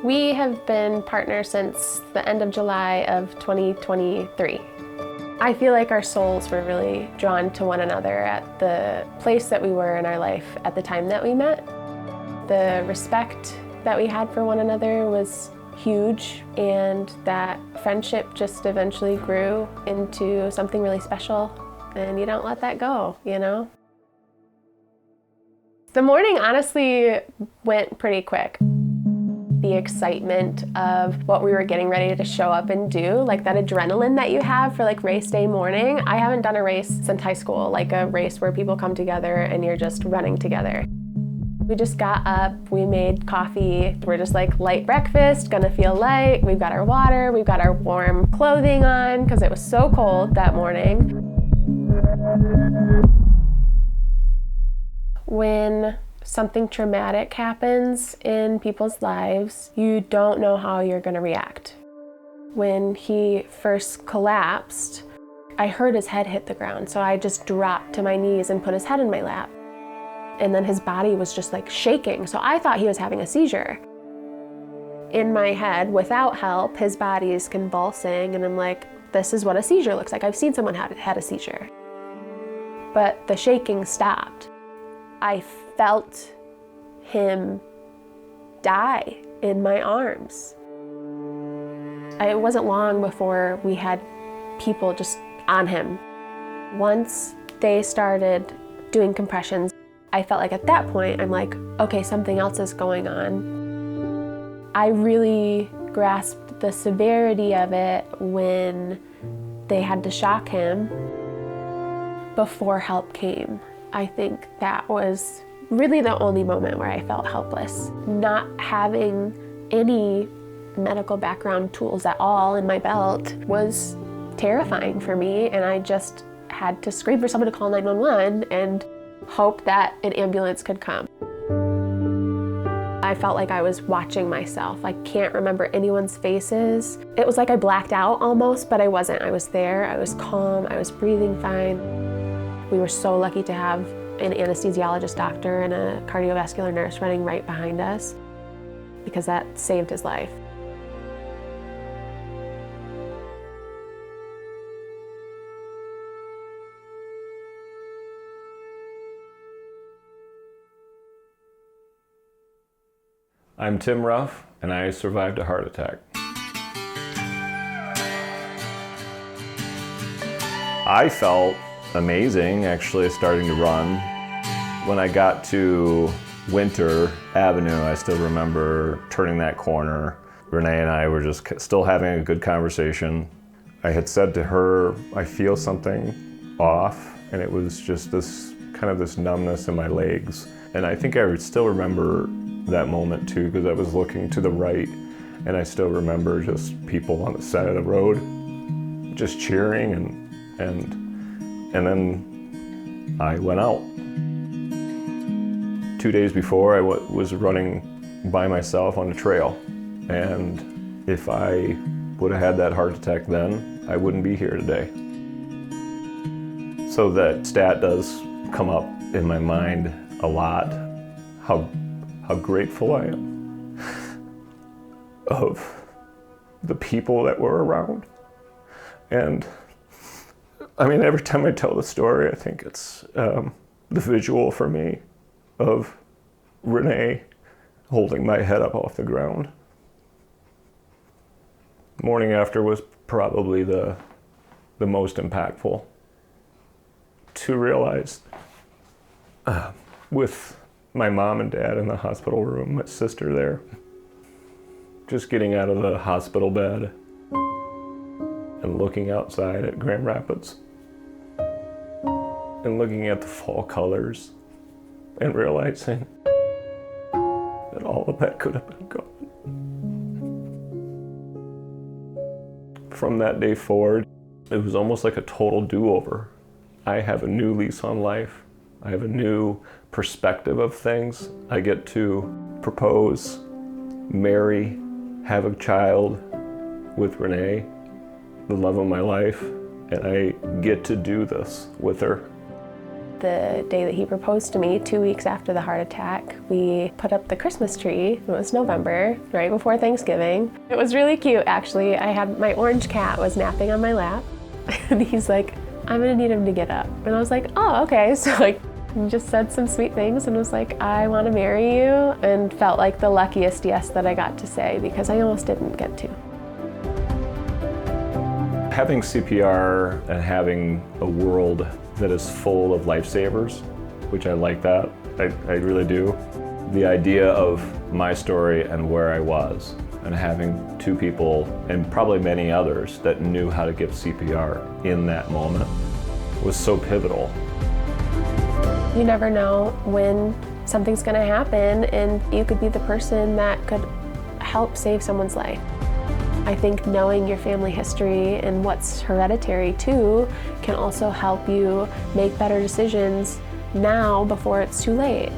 We have been partners since the end of July of 2023. I feel like our souls were really drawn to one another at the place that we were in our life at the time that we met. The respect that we had for one another was huge, and that friendship just eventually grew into something really special, and you don't let that go, you know? The morning honestly went pretty quick. The excitement of what we were getting ready to show up and do, like that adrenaline that you have for like race day morning. I haven't done a race since high school, like a race where people come together and you're just running together. We just got up, we made coffee, we're just like light breakfast, gonna feel light. We've got our water, we've got our warm clothing on because it was so cold that morning. When something traumatic happens in people's lives, you don't know how you're gonna react. When he first collapsed, I heard his head hit the ground, so I just dropped to my knees and put his head in my lap. And then his body was just like shaking, so I thought he was having a seizure. In my head, without help, his body is convulsing, and I'm like, this is what a seizure looks like. I've seen someone had a seizure. But the shaking stopped. I felt him die in my arms. It wasn't long before we had people just on him. Once they started doing compressions, I felt like at that point, I'm like, okay, something else is going on. I really grasped the severity of it when they had to shock him before help came. I think that was really the only moment where I felt helpless. Not having any medical background tools at all in my belt was terrifying for me, and I just had to scream for someone to call 911 and hope that an ambulance could come. I felt like I was watching myself. I can't remember anyone's faces. It was like I blacked out almost, but I wasn't. I was there, I was calm, I was breathing fine. We were so lucky to have an anesthesiologist doctor and a cardiovascular nurse running right behind us, because that saved his life. I'm Tim Ruff, and I survived a heart attack. I felt amazing, actually, starting to run. When I got to Winter Avenue, I still remember turning that corner. Renee and I were just still having a good conversation. I had said to her, I feel something off, and it was just this kind of this numbness in my legs. And I think I still remember that moment too, because I was looking to the right, and I still remember just people on the side of the road just cheering, and then I went out. 2 days before, I was running by myself on the trail, and if I would have had that heart attack then, I wouldn't be here today. So that stat does come up in my mind a lot, how grateful I am of the people that were around. And I mean, every time I tell the story, I think it's the visual for me of Renee holding my head up off the ground. The morning after was probably the most impactful. To realize with my mom and dad in the hospital room, my sister there, just getting out of the hospital bed and looking outside at Grand Rapids and looking at the fall colors and realizing that all of that could have been gone. From that day forward, it was almost like a total do-over. I have a new lease on life. I have a new perspective of things. I get to propose, marry, have a child with Renee, the love of my life, and I get to do this with her. The day that he proposed to me, 2 weeks after the heart attack, we put up the Christmas tree. It was November, right before Thanksgiving. It was really cute, actually. I had my orange cat was napping on my lap, and he's like, I'm gonna need him to get up. And I was like, oh, okay. So like, he just said some sweet things and was like, I wanna marry you, and felt like the luckiest yes that I got to say because I almost didn't get to. Having CPR and having a world that is full of lifesavers, which I like that, I really do. The idea of my story and where I was, and having two people, and probably many others, that knew how to give CPR in that moment was so pivotal. You never know when something's gonna happen, and you could be the person that could help save someone's life. I think knowing your family history and what's hereditary too can also help you make better decisions now before it's too late.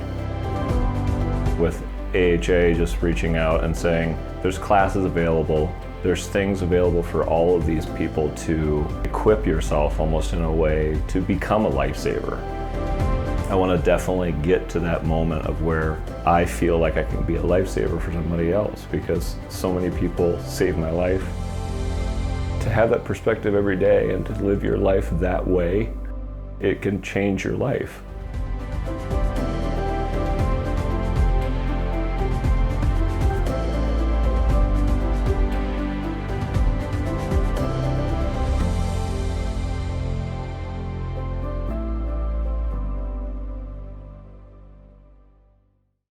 With AHA just reaching out and saying, there's classes available, there's things available for all of these people to equip yourself almost in a way to become a lifesaver. I want to definitely get to that moment of where I feel like I can be a lifesaver for somebody else, because so many people saved my life. To have that perspective every day and to live your life that way, it can change your life.